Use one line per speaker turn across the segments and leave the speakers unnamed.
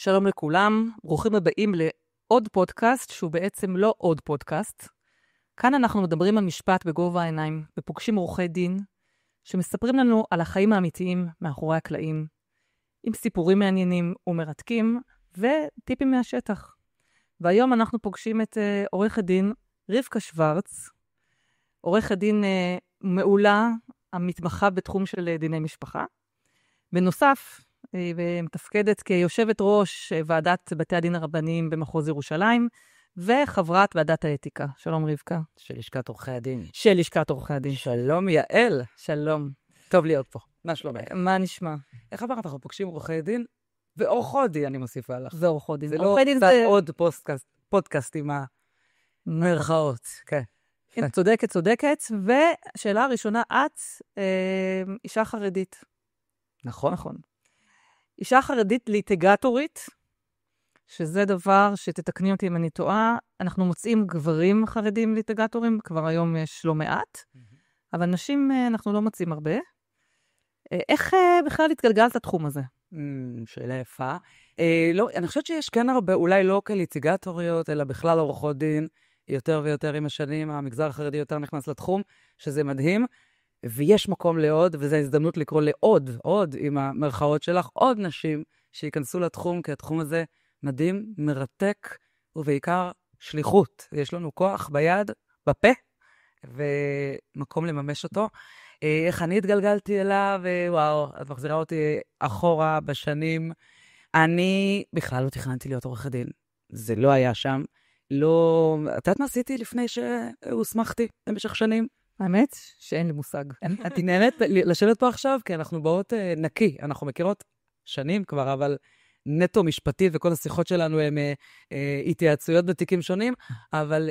שלום לכולם, ברוכים הבאים לעוד פודקאסט, שהוא בעצם לא עוד פודקאסט. כאן אנחנו מדברים על משפט בגובה העיניים, ופוגשים עורכי דין, שמספרים לנו על החיים האמיתיים מאחורי הקלעים, עם סיפורים מעניינים ומרתקים, וטיפים מהשטח. והיום אנחנו פוגשים את עורכת דין רבקה שוורץ, עורכת דין מעולה, המתמחה בתחום של דיני משפחה. בנוסף, ומתפקדת כיושבת ראש ועדת בתי הדין הרבניים במחוז ירושלים, וחברת ועדת האתיקה. שלום רבקה.
של לשכת עורכי הדין.
של לשכת עורכי הדין.
שלום יעל.
שלום.
טוב להיות פה. מה שלומך?
מה נשמע?
איך אמרת, אנחנו פוגשים עורכי דין? ועורכות דין, אני מוסיפה לך.
ועורכות דין.
זה לא זה... עוד פודקאסט עם המרכאות. כן.
צודקת. ושאלה הראשונה, את אישה חרדית.
נכון.
אישה חרדית ליטיגטורית, שזה דבר שתתקני אותי אם אני טועה, אנחנו מוצאים גברים חרדים ליטיגטורים, כבר היום יש לא מעט, אבל נשים אנחנו לא מוצאים הרבה. איך בכלל התגלגלת התחום הזה?
שאלה יפה. לא, אני חושבת שיש כן הרבה, אולי לא כליטיגטוריות, אלא בכלל עורכות דין, יותר ויותר עם השנים, המגזר החרדי יותר נכנס לתחום, שזה מדהים. ויש מקום לעוד, וזו הזדמנות לקרוא לעוד עם המרכאות שלך, עוד נשים שיכנסו לתחום, כי התחום הזה מדהים, מרתק, ובעיקר שליחות. יש לנו כוח ביד, בפה, ומקום לממש אותו. איך אני התגלגלתי אליו, וואו, את מחזירה אותי אחורה בשנים. אני בכלל לא תכננתי להיות עורכת דין. זה לא היה שם. לא... את יודעת מה עשיתי לפני שהוסמכתי במשך שנים?
האמת שאין לי מושג.
את נהנית לשבת פה עכשיו, כי אנחנו באות נקי. אנחנו מכירות שנים כבר, אבל נטו משפטי וכל השיחות שלנו הם התייעצויות בתיקים שונים, אבל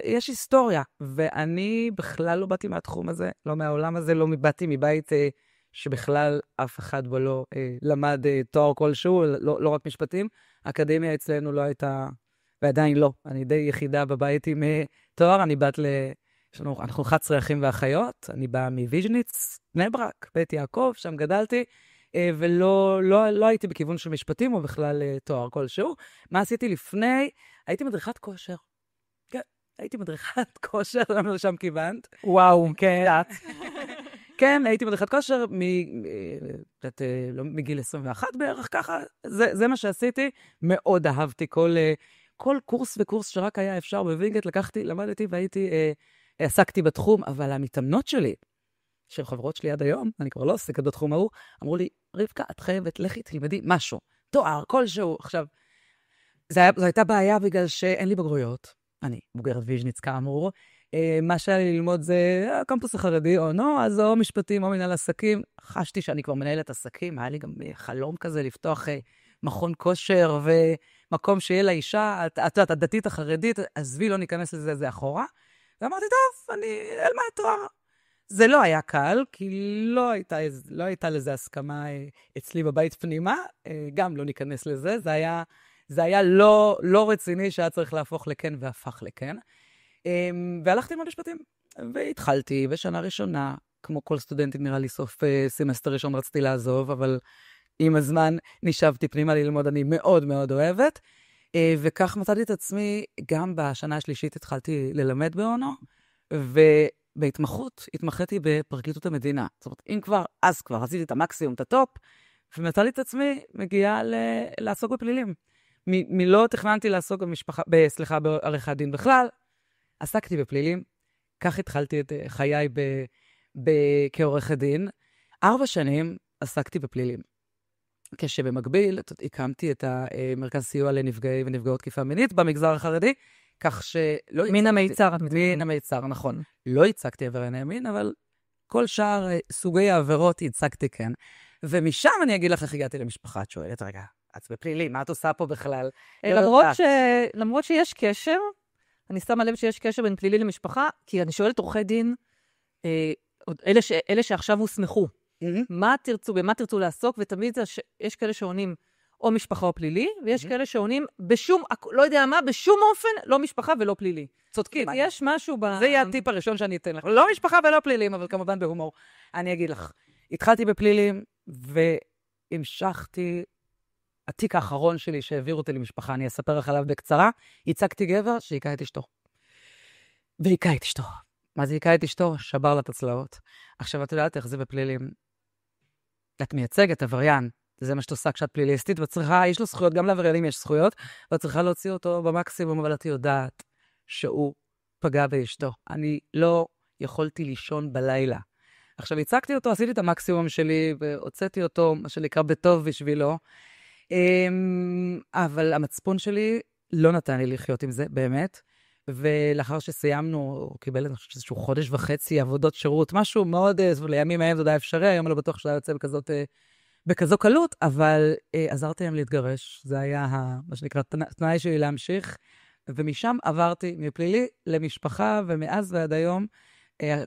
יש היסטוריה, ואני בכלל לא באתי מהתחום הזה, לא מהעולם הזה, לא באתי מבית שבכלל אף אחד בו לא למד תואר כלשהו, לא רק משפטים. האקדמיה אצלנו לא הייתה, ועדיין לא. אני די יחידה בבית עם תואר, אני בת אנחנו 11 אחים ואחיות, אני באה מוויז'ניץ, בני ברק, בית יעקב, שם גדלתי, ולא הייתי בכיוון של משפטים או בכלל תואר כלשהו. מה עשיתי לפני? הייתי מדריכת כושר. כן, הייתי מדריכת כושר, למה שם כיוונת?
וואו, כן.
כן, הייתי מדריכת כושר מגיל 21 בערך ככה. זה מה שעשיתי. מאוד אהבתי כל קורס וקורס שרק היה אפשר בווינגייט, לקחתי, למדתי והייתי... עסקתי בתחום, אבל המתאמנות שלי, של חברות שלי עד היום, אני כבר לא עוסקת בתחום ההוא, אמרו לי, רבקה, את חייבת, לכי תלמדי משהו, תואר, כלשהו. עכשיו, זו הייתה בעיה בגלל שאין לי בגרויות, אני בוגרת ויז'ניץ כאמור, מה שהיה לי ללמוד זה הקמפוס החרדי, אז או משפטים או מנהל עסקים. חשתי שאני כבר מנהלת עסקים, היה לי גם חלום כזה לפתוח מכון כושר ומקום שיהיה לאישה, את יודעת, הדתית החרדית, עזבי, לא ניכנס לזה, זה אחורה. ואמרתי, טוב, אני אלמד תואר. זה לא היה קל, כי לא הייתה לזה הסכמה אצלי בבית פנימה, גם לא ניכנס לזה, זה היה לא רציני שהיה צריך להפוך לכן והפך לכן. והלכתי עם המשפטים, והתחלתי בשנה ראשונה, כמו כל סטודנטית נראה לי סוף סמסטר ראשון רציתי לעזוב, אבל עם הזמן נשבתי פנימה ללמוד, אני מאוד מאוד אוהבת. וכך מצאתי את עצמי, גם בשנה השלישית התחלתי ללמד באונו, ובהתמחות התמחיתי בפרקליטות המדינה. זאת אומרת, אם כבר, אז כבר עשיתי את המקסימום, את הטופ, ומצאתי את עצמי מגיעה לעסוק בפלילים. מלא תכננתי לעסוק בעריכת דין בכלל, עסקתי בפלילים, כך התחלתי את חיי כעורכת דין. 4 שנים עסקתי בפלילים. כשבמקביל הקמתי את המרכז סיוע לנפגעי ונפגעות תקיפה מינית במגזר החרדי, כך שלא...
מן המיצר.
מן המיצר, נכון. לא הצגתי עברייני מין, אבל כל שאר סוגי העבירות הצגתי כן. ומשם אני אגיד לך איך הגעתי למשפחה. את שואלת, רגע, את בפלילי, מה את עושה פה בכלל?
למרות שיש קשר, אני שמה לב שיש קשר בין פלילי למשפחה, כי אני שואלת עורכי דין, אלה שעכשיו הוסמכו, במה תרצו לעסוק, ותמיד יש כאלה שעונים או משפחה או פלילי, ויש כאלה שעונים בשום, לא יודע מה, בשום אופן, לא משפחה ולא פלילי.
צודקים.
יש משהו
זה יהיה הטיפ הראשון שאני אתן לך. לא משפחה ולא פלילים, אבל כמובן בהומור. אני אגיד לך, התחלתי בפלילים, והמשכתי התיק האחרון שלי שהעביר אותי למשפחה, אני אספר לך עליו בקצרה, ייצגתי גבר שהיכה את אשתו. והיכה את אשתו. מה זה היכה את אשתו? שבר לה את הצלעות. עכשיו, את יודעת איך זה בפלילים. את מייצגת עבריין, זה מה שאת עושה כשאת פליליסטית, וצריכה, יש לו זכויות, גם לעבריינים יש זכויות, ואת צריכה להוציא אותו במקסימום, אבל את יודעת שהוא פגע באשתו. אני לא יכולתי לישון בלילה. עכשיו, הצגתי אותו, עשיתי את המקסימום שלי, והוצאתי אותו, מה שנקרא, בטוב בשבילו, אבל המצפון שלי לא נתן לי לחיות עם זה, באמת, ולאחר שסיימנו, הוא קיבל איזשהו חודש וחצי עבודות שירות, משהו מאוד, לימים ההם זה די אפשרי, היום לא בטוח שזה יוצא בכזו קלות, אבל עזרתי להם להתגרש, זה היה מה שנקרא תנאי שלי להמשיך, ומשם עברתי מפלילי למשפחה, ומאז ועד היום,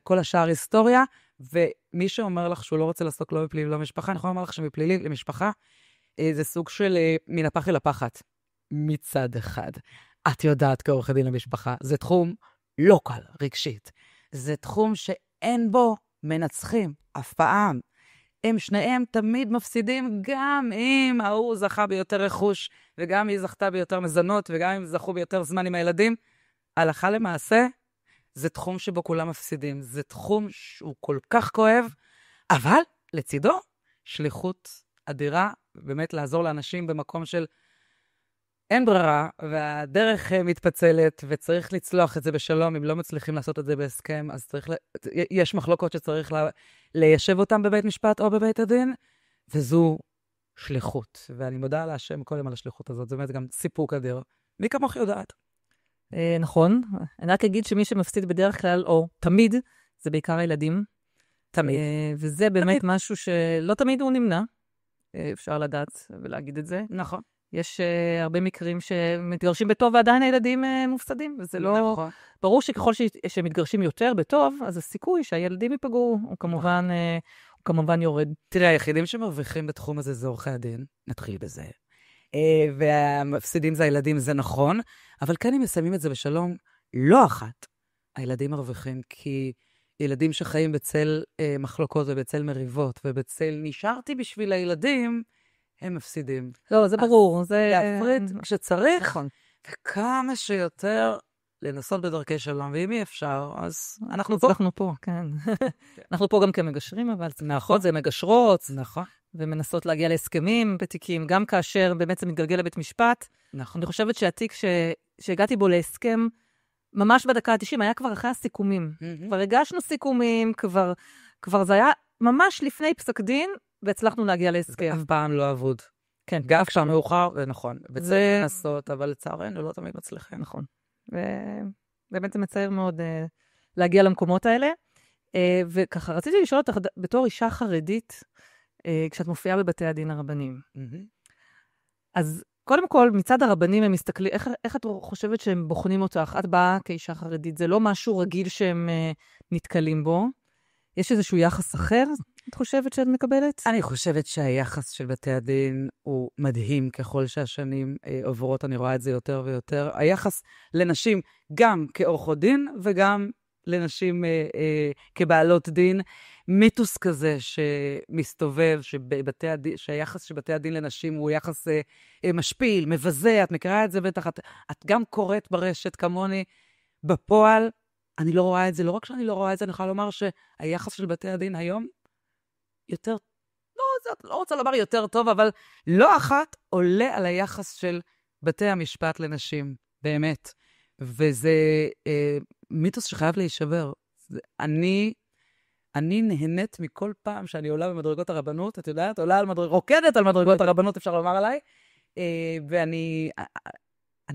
כל השאר היסטוריה, ומי שאומר לך שהוא לא רוצה לעסוק לא בפלילי ולא משפחה, אני יכולה לומר לך שמפלילי למשפחה, זה סוג של מן הפח אל הפחת, מצד אחד. את יודעת כעורכת דין למשפחה, זה תחום לא קל, רגשית. זה תחום שאין בו מנצחים, אף פעם. הם שניהם תמיד מפסידים, גם אם ההוא זכה ביותר רכוש, וגם היא זכתה ביותר מזונות, וגם אם זכו ביותר זמן עם הילדים. הלכה למעשה, זה תחום שבו כולם מפסידים. זה תחום שהוא כל כך כואב, אבל לצידו, שליחות אדירה, באמת לעזור לאנשים במקום של אין ברירה, והדרך מתפצלת, וצריך לצלוח את זה בשלום. אם לא מצליחים לעשות את זה בהסכם, אז יש מחלוקות שצריך ליישב אותם בבית משפט או בבית הדין, וזו שליחות. ואני מודה להשם קודם על השליחות הזאת. זה באמת גם סיפוק אדיר. מי כמוך יודעת?
נכון. אני רק אגיד שמי שמפסיד בדרך כלל, או תמיד, זה בעיקר הילדים.
תמיד.
וזה באמת משהו שלא תמיד הוא נמנע. אפשר לדעת ולהגיד את זה.
נכון.
יש הרבה מקרים שמתגרשים בטוב, ועדיין הילדים מופסדים, וזה לא...
נכון.
ברור שככל שמתגרשים יותר בטוב, אז הסיכוי שהילדים ייפגעו, הוא כמובן יורד.
תראה, היחידים שמרוויחים בתחום הזה זה עורכי הדין, נתחיל בזה. והמפסידים זה הילדים, זה נכון, אבל כן אם מסיימים את זה בשלום, לא אחת. הילדים מרוויחים כי ילדים שחיים בצל מחלוקות ובצל מריבות, ובצל נשארתי בשביל הילדים, הם מפסידים.
לא, זה ברור. זה
להפריד כשצריך,
נכון.
וכמה שיותר לנסות בדרכי שלום, ואם אי אפשר, אז אנחנו פה.
אנחנו פה, כן. אנחנו פה גם כמגשרים, אבל
נכון.
זה מגשרות,
נכון.
ומנסות להגיע להסכמים בתיקים, גם כאשר באמת זה מתגלגל לבית משפט.
נכון.
אני חושבת שהתיק שהגעתי בו להסכם, ממש בדקה ה-90, היה כבר אחרי הסיכומים. כבר הגשנו סיכומים, כבר זה היה ממש לפני פסק דין, והצלחנו להגיע להסכם.
אף פעם לא עבוד.
כן.
גם כשאר מאוחר, ונכון. וצריך לנסות, אבל לצערנו לא תמיד מצליחים.
נכון. ובאמת זה מצער מאוד להגיע למקומות האלה. וככה, רציתי לשאול אותך, בתור אישה חרדית, כשאת מופיעה בבתי הדין הרבניים. אז קודם כל, מצד הרבנים הם מסתכלים, איך את חושבת שהם בוחנים אותך? את באה כאישה חרדית, זה לא משהו רגיל שהם נתקלים בו. יש איזשהו יחס אחר, את חושבת שאת מקבלת?
אני חושבת שהיחס של בתי הדין הוא מדהים ככל שהשנים עוברות, אני רואה את זה יותר ויותר. היחס לנשים גם כעורכות דין וגם לנשים כבעלות דין. מיתוס כזה שמסתובב, שהיחס של בתי הדין לנשים הוא יחס משפיל, מבזה, את מכירה את זה בטח, את גם קוראת ברשת כמוני, בפועל, אני לא רואה את זה, לא רק שאני לא רואה את זה, אני יכולה לומר שהיחס של בתי הדין היום יותר, לא רוצה לומר יותר טוב, אבל לא אחת עולה על היחס של בתי המשפט לנשים, באמת. וזה מיתוס שחייב להישבר. אני נהנית מכל פעם שאני עולה במדרגות הרבנות, את יודעת, רוקדת על מדרגות הרבנות, אפשר לומר עליי, ואני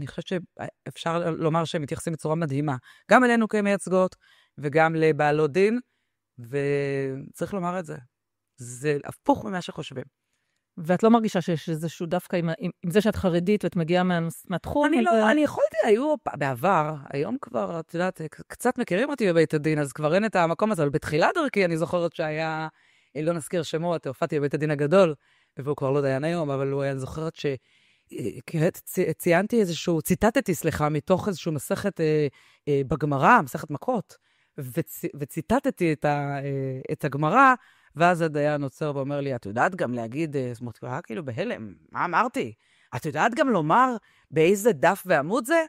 חושבת שאפשר לומר שהם מתייחסים בצורה מדהימה, גם אלינו כמייצגות, וגם לבעלות דין, וצריך לומר את זה. זה הפוך ממה שחושבים.
ואת לא מרגישה שיש איזשהו דווקא עם זה שאת חרדית ואת מגיעה מהתחום?
אני יכולתי, היו בעבר, היום כבר, את יודעת, קצת מכירים אותי בבית הדין, אז כבר אין את המקום הזה, אבל בתחילת דרכי אני זוכרת שהיה, לא נזכיר שמות, הופעתי בבית הדין הגדול, והוא כבר לא דיין היום, אבל הוא היה זוכרת ציינתי איזשהו, ציטטתי, מתוך איזשהו מסכת בגמרא, מסכת מכות, וציטטתי את הגמרא, ואז הדיין עוצר ואומר לי, את יודעת גם להגיד, זאת אומרת, כאילו בהלם, מה אמרתי? את יודעת גם לומר באיזה דף ועמוד זה?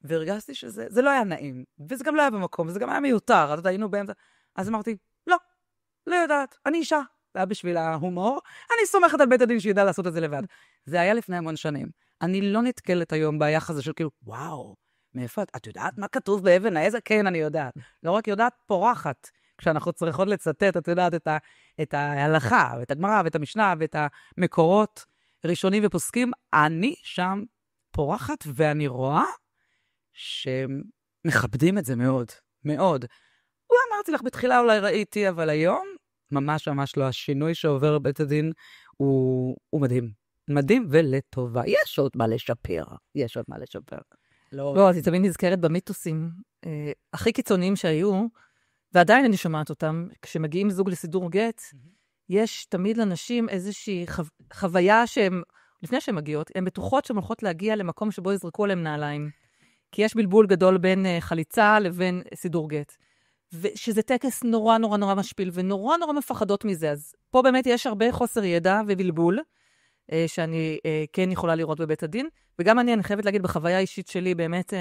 והרגשתי שזה לא היה נעים, וזה גם לא היה במקום, וזה גם היה מיותר, אז היינו באמצע. אז אמרתי, לא יודעת, אני אישה. זה היה בשביל ההומור, אני סומכת על בית הדין שידע לעשות את זה לבד. זה היה לפני המון שנים. אני לא נתקלת היום ביחס הזה של כאילו, וואו, מאיפה את יודעת מה כתוב באבן העזר? כן, אני יודעת. לא רק יודעת, פורחת. כשאנחנו צריכות לצטט, את יודעת, את ההלכה, ואת הגמרא, ואת המשנה, ואת המקורות ראשונים ופוסקים, אני שם פורחת, ואני רואה שמכבדים את זה מאוד, מאוד. הוא אמרתי לך, בתחילה אולי ראיתי, אבל היום, ממש ממש לא, השינוי שעובר בית הדין הוא מדהים. מדהים ולטובה. יש עוד מה לשפר.
לא, אז היא תמיד נזכרת במיתוסים הכי קיצוניים שהיו, ועדיין אני שומעת אותם, כשמגיעים זוג לסידור גט, יש תמיד לנשים איזושהי חוויה שהם, לפני שהן מגיעות, הן בטוחות שהן הולכות להגיע למקום שבו יזרקו עליהם נעליים. כי יש בלבול גדול בין חליצה לבין סידור גט. ושזה טקס נורא נורא נורא משפיל, ונורא נורא מפחדות מזה. אז פה באמת יש הרבה חוסר ידע ובלבול, שאני כן יכולה לראות בבית הדין. וגם אני חייבת להגיד, בחוויה האישית שלי, באמת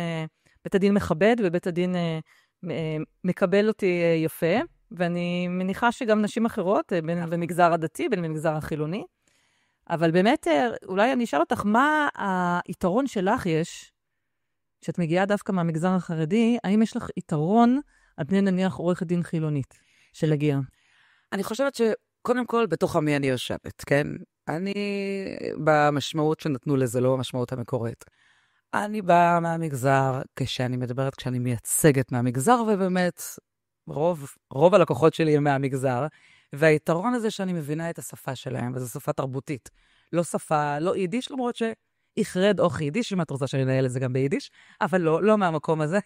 בית הדין מכבד, ובית הדין מקבל אותי יפה, ואני מניחה שגם נשים אחרות, בין במגזר הדתי, בין במגזר החילוני. אבל באמת, אולי אני אשאל אותך, מה היתרון שלך יש, שאת מגיעה דווקא מהמגזר החרדי, האם יש לך יתרון על פני נניח עורכת דין חילונית של הגיעה?
אני חושבת שקודם כל, בתוך עמי אני יושבת, כן? אני, במשמעות שנתנו לזה, לא המשמעות המקורית. אני באה מהמגזר, כשאני מייצגת מהמגזר, ובאמת, רוב הלקוחות שלי הם מהמגזר, והיתרון הזה שאני מבינה את השפה שלהם, וזו שפה תרבותית. לא יידיש, למרות שיחרד או יידיש, אם את רוצה שאני אנהל את זה גם ביידיש, אבל לא מהמקום הזה,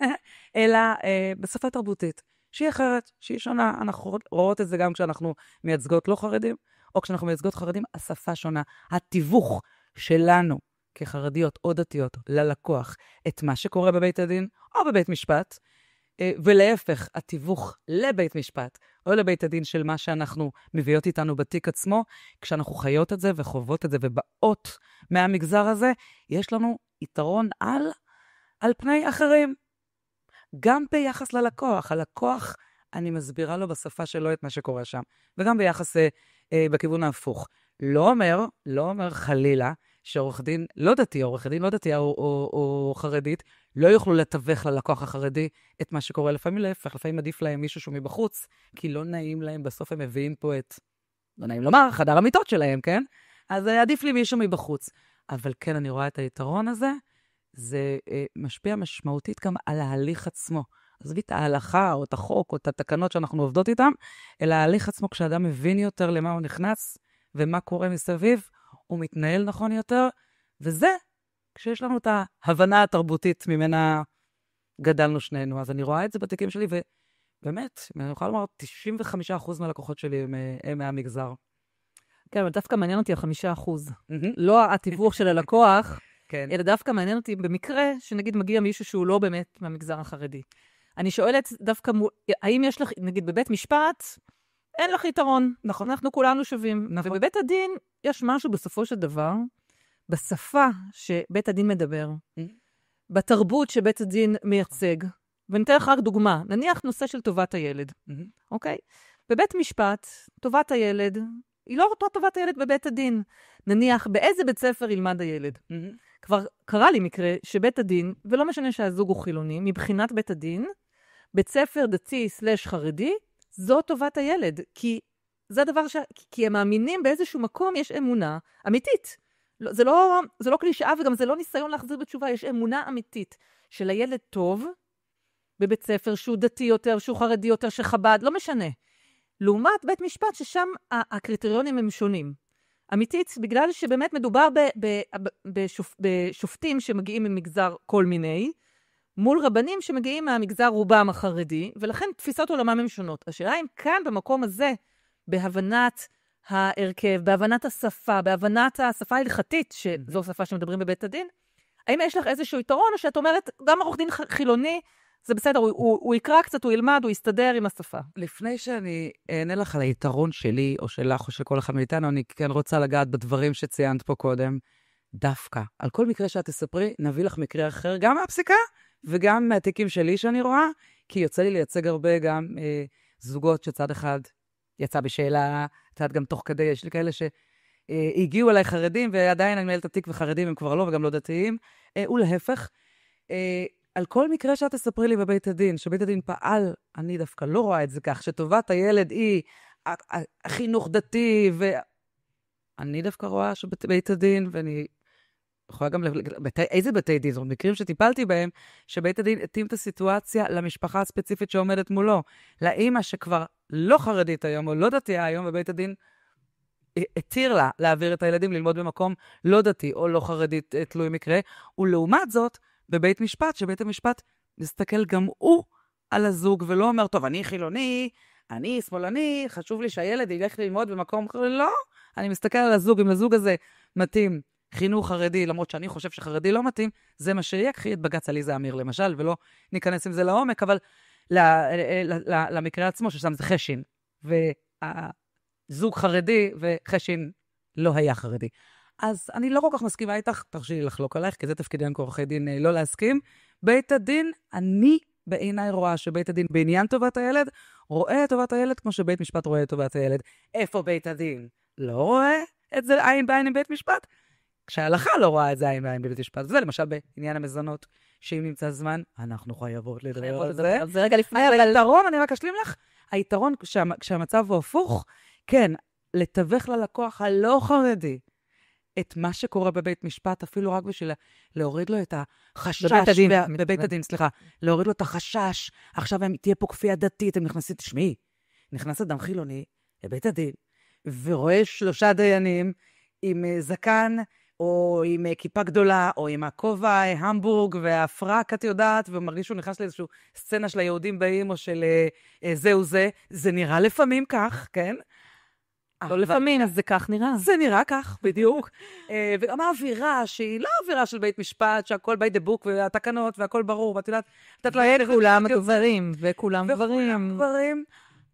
אלא בשפה תרבותית, שהיא אחרת, שהיא שונה. אנחנו רואות את זה גם כשאנחנו מייצגות לא חרדים, או כשאנחנו מייצגות חרדים, השפה שונה. התיווך שלנו, כחרדיות או דתיות, ללקוח, את מה שקורה בבית הדין, או בבית משפט, ולהפך, התיווך לבית משפט, או לבית הדין של מה שאנחנו מביאות איתנו בתיק עצמו, כשאנחנו חיות את זה וחוות את זה ובאות מהמגזר הזה, יש לנו יתרון על פני אחרים. גם ביחס ללקוח. הלקוח, אני מסבירה לו בשפה שלו את מה שקורה שם. וגם ביחס בכיוון ההפוך. לא אומר חלילה, שעורך דין לא דתי, או חרדית, לא יוכלו לתווך ללקוח החרדי את מה שקורה. לפעמים להפך, לפעמים עדיף להם מישהו שהוא מבחוץ, כי לא נעים להם, בסוף הם מביאים פה לא נעים לומר, חדר המיטות שלהם, כן? אז עדיף לי מישהו מבחוץ. אבל כן, אני רואה את היתרון הזה, זה משפיע משמעותית גם על ההליך עצמו. עזבי את ההלכה, או את החוק, או את התקנות שאנחנו עובדות איתם, אלא ההליך עצמו, כשאדם מבין יותר למה הוא נכנס, ומה קורה מסביב, הוא מתנהל נכון יותר, וזה כשיש לנו את ההבנה התרבותית ממנה גדלנו שנינו. אז אני רואה את זה בתיקים שלי, ובאמת, אני יכולה לומר, 95% מהלקוחות שלי הם מהמגזר.
כן, אבל דווקא מעניין אותי 5%. לא התיווך של הלקוח,
כן.
אלא דווקא מעניין אותי במקרה שנגיד מגיע מישהו שהוא לא באמת מהמגזר החרדי. אני שואלת דווקא, האם יש לך, נגיד בבית משפט, אין לך יתרון. נכון. אנחנו כולנו שווים. נכון. ובבית הדין יש משהו בסופו של דבר, בשפה שבית הדין מדבר, בתרבות שבית הדין מייצג. וניתן לך רק דוגמה. נניח נושא של טובת הילד. אוקיי? בבית משפט, טובת הילד, היא לא אותה טובת הילד בבית הדין. נניח באיזה בית ספר ילמד הילד. כבר קרה לי מקרה שבית הדין, ולא משנה שהזוג הוא חילוני, מבחינת בית הדין, בית ספר דתי/חרדי, זו טובת הילד. כי זה הדבר כי הם מאמינים באיזשהו מקום, יש אמונה אמיתית. זה לא קלישאה, וגם זה לא ניסיון להחזיר בתשובה, יש אמונה אמיתית של הילד טוב, בבית ספר שהוא דתי יותר, שהוא חרדי יותר, שחב"ד, לא משנה. לעומת בית משפט, ששם הקריטריונים הם שונים. אמיתית, בגלל שבאמת מדובר בשופטים שמגיעים ממגזר כל מיני, מול רבנים שמגיעים מהמגזר רובם החרדי, ולכן תפיסות עולמם הן שונות. השאלה אם כאן במקום הזה, בהבנת ההרכב, בהבנת השפה, בהבנת השפה ההלכתית, שזו שפה שמדברים בבית הדין, האם יש לך איזשהו יתרון, או שאת אומרת, גם עורך דין חילוני, זה בסדר, הוא יקרא קצת, הוא ילמד, הוא יסתדר עם השפה.
לפני שאני אענה לך על היתרון שלי, או שלך, או של כל אחד מאיתנו, אני כן רוצה לגעת בדברים שציינת פה קודם. דווקא. על כל מקרה שאת תספרי, נביא לך מקרה אחר, גם מהפסיקה, וגם מהתיקים שלי שאני רואה, כי יוצא לי לייצג הרבה גם זוגות שצד אחד יצא בשאלה, צד גם תוך כדי, יש לי כאלה שהגיעו אליי חרדים, ועדיין אני מנהלת התיק וחרדים הם כבר לא, וגם לא דתיים, ולהפך. על כל מקרה שאת תספרי לי בבית הדין, שבית הדין פעל, אני דווקא לא רואה את זה כך, שטובת הילד היא החינוך דתי, ואני דווקא רואה שבית הדין, ואני יכולה גם, איזה בתי דין? זאת אומרת, מקרים שטיפלתי בהם, שבית הדין התאים את הסיטואציה למשפחה הספציפית שעומדת מולו. לאמא שכבר לא חרדית היום, או לא דתייה היום, ובית הדין התיר לה להעביר את הילדים ללמוד במקום לא דתי, או לא חרדית תלוי מקרה, ולעומת זאת, בבית משפט, שבית המשפט מסתכל גם הוא על הזוג, ולא אומר, טוב, אני חילוני, אני שמאלני, חשוב לי שהילד ילך ללמוד במקום אחר. לא, אני מסתכל על הזוג, אם לזוג הזה מתאים חינוך חרדי, למרות שאני חושב שחרדי לא מתאים, זה מה שיהיה, קחי את בג"ץ עליזה אמיר למשל, ולא ניכנס עם זה לעומק, אבל למקרה עצמו, ששם זה חשין, והזוג חרדי, וחשין לא היה חרדי. אז אני לא כל כך מסכימה איתך, תרשי לי לחלוק עלייך, כי זה תפקידנו כעורכי דין לא להסכים. בית הדין, אני בעיניי רואה שבית הדין בעניין טובת הילד, רואה את טובת הילד כמו שבית משפט רואה את טובת הילד. איפה בית הדין? לא רואה את זה עין בעין עם בית משפט? כשההלכה לא רואה את זה עין בעין בבית משפט. וזה למשל בעניין המזונות, שאם נמצא זמן, אנחנו חייבות לדבר על זה.
זה רגע לפני,
אבל היתרון, אני רק אשלים לך, היתרון כשהמצב הוא הפוך, כן, לתווך ללקוח הלא חרדי, את מה שקורה בבית משפט, אפילו רק בשביל להוריד לו את החשש, בבית הדין, סליחה, להוריד לו את החשש, עכשיו תהיה פה כפייה דתית, הם נכנסים, תשמעי, נכנס אדם חילוני לבית הדין, ורואה 3 דיינים עם זקן, או עם כיפה גדולה, או עם הכובע המבורג, והפרק, את יודעת, ומרגיש שהוא נכנס לאיזושהי סצנה של היהודים באים, או של זהו זה, זה נראה לפעמים כך, כן?
לא לפעמים, אז זה כך נראה.
זה נראה כך, בדיוק. וגם האווירה, שהיא לא האווירה של בית משפט, שהכל by the book, והתקנות, והכל ברור, ואת יודעת,
וכולם גברים, וכולם גברים.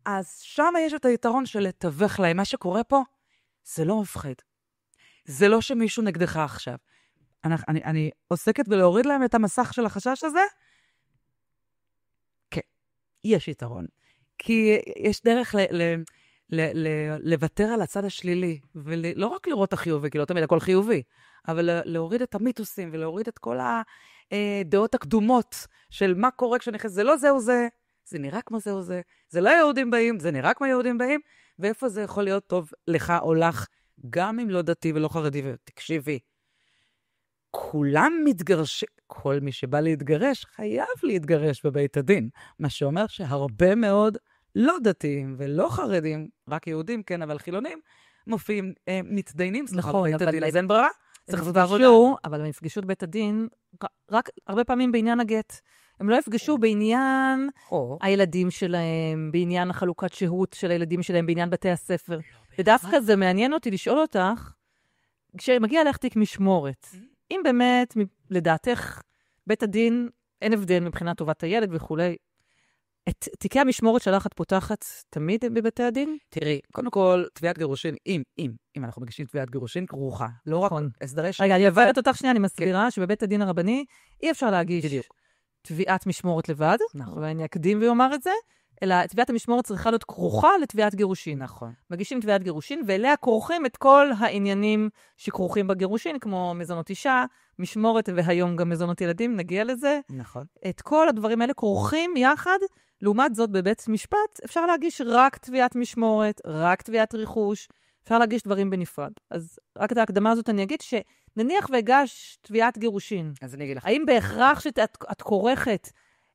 אז שם יש את היתרון של לתווך להם. מה שקורה פה, זה לא מפחיד. זה לא שמישהו נגדך עכשיו. אני עוסקת בלהוריד להם את המסך של החשש הזה? כן, יש יתרון. כי יש דרך לוותר על הצד השלילי, ולא רק לראות החיובי, כי לא תמיד הכל חיובי, אבל להוריד את המיתוסים, ולהוריד את כל הדעות הקדומות של מה קורה כשנכנס, זה לא זהו זה, זה נראה כמו זהו זה, זה לא יהודים באים, זה נראה כמו יהודים באים, ואיפה זה יכול להיות טוב לך או לך, גם אם לא דתי ולא חרדי, ותקשיבי, כולם מתגרשים, כל מי שבא להתגרש, חייב להתגרש בבית הדין, מה שאומר שהרבה מאוד לא דתיים ולא חרדים, רק יהודים, כן, אבל חילונים, מופיעים, מתדיינים,
נכון,
בבית הדין, אז אין ברירה.
אבל הם יפגשו את בית הדין, רק הרבה פעמים בעניין הגט. הם לא יפגשו בעניין הילדים שלהם, בעניין החלוקת שהות של הילדים שלהם, בעניין בתי הספר. ודווקא זה מעניין אותי לשאול אותך, כשמגיע לך תיק משמורת, אם באמת, לדעתך, בית הדין, אין הבדל מבחינת טובת הילד וכולי, את תיקי המשמורת שלך את פותחת תמיד בבתי הדין?
תראי, קודם כל, תביעת גירושין, אם אנחנו מגישים תביעת גירושין, כרוכה. לא רק הסדרי
רגע, אני אברת אותך שנייה, אני מסבירה שבבית הדין הרבני אי אפשר להגיש תביעת משמורת לבד, ואני אקדים ואומר את זה, אלא תביעת המשמורת צריכה להיות כרוכה לתביעת גירושין.
נכון.
מגישים תביעת גירושין, ואליה כרוכים את כל העניינים שכרוכים בגירושין, כמו מזונות אישה, משמורת, והיום גם מזונות ילדים, נגיע לזה.
נכון.
את כל הדברים האלה כרוכים יחד, לעומת זאת בבית משפט, אפשר להגיש רק תביעת משמורת, רק תביעת רכוש, אפשר להגיש דברים בנפרד. אז רק את ההקדמה הזאת אני אגיד שנניח והגש תביעת גירושין.
אז אני אגיד לך.
האם בהכרח שאת כורכת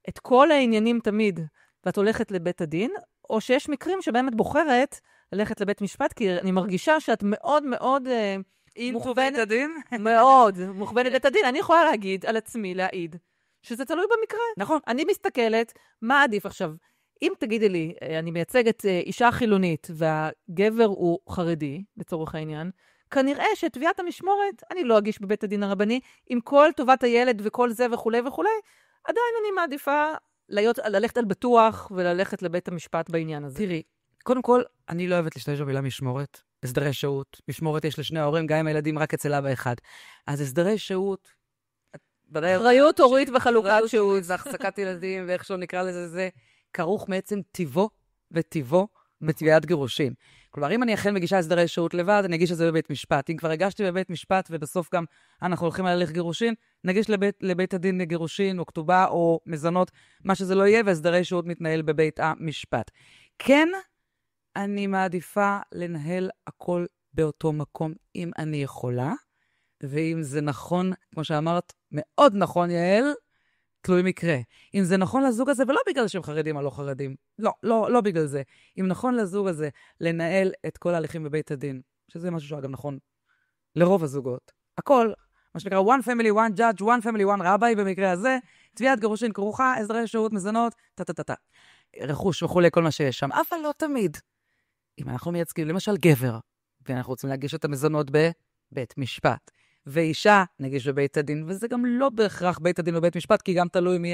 את כל העניינים תמיד, ואת הולכת לבית הדין, או שיש מקרים שבהם את בוחרת ללכת לבית משפט, כי אני מרגישה שאת מאוד מאוד
מוכוונת הדין?
מאוד מוכוונת לבית הדין. אני יכולה להגיד על עצמי, להעיד, שזה תלוי במקרה.
נכון.
אני מסתכלת, מה עדיף עכשיו? אם תגידי לי, אני מייצגת אישה חילונית, והגבר הוא חרדי, לצורך העניין, כנראה שתביעת המשמורת, אני לא אגיש בבית הדין הרבני, עם כל טובת הילד וכל זה וכו' וכו', עדיין אני מעדיפה ללכת על בטוח וללכת לבית המשפט בעניין הזה.
תראי, קודם כל, אני לא אוהבת להשתמש במילה משמורת. הסדרי שהות. משמורת יש לשני ההורים, גם עם הילדים רק אצל אבא אחד. אז הסדרי שהות,
אחריות הורית וחלוקת
שהות, זה החזקת ילדים, ואיך שלא נקרא לזה, זה כרוך מעצם טיבו וטיבו בתביעת גירושין. כלומר, אם אני אכן מגישה הסדרי שהות לבד, אני אגיש את זה בבית משפט. אם כבר הגשתי בבית משפט, ובסוף גם אנחנו הולכים להליך גירושין, נגיש לבית הדין גירושין, או כתובה, או מזונות, מה שזה לא יהיה, והסדרי שהות מתנהל בבית המשפט. כן, אני מעדיפה לנהל הכל באותו מקום, אם אני יכולה, ואם זה נכון, כמו שאמרת, מאוד נכון, יעל, תלוי מקרה. אם זה נכון לזוג הזה, ולא בגלל שהם חרדים או לא חרדים, לא בגלל זה. אם נכון לזוג הזה לנהל את כל ההליכים בבית הדין, שזה משהו שאגב נכון לרוב הזוגות. הכל, מה שנקרא, one family, one judge, one family, one rabbi, במקרה הזה, תביעת גירושין כרוכה, הסדרי שהות, מזונות, רכוש וכולי, כל מה שיש שם. אבל לא תמיד. אם אנחנו מייצגים, למשל גבר, ואנחנו רוצים להגיש את המזונות בבית משפט, ואישה נגיש בבית הדין, וזה גם לא בהכרח בית הדין בבית משפט, כי גם תלוי מי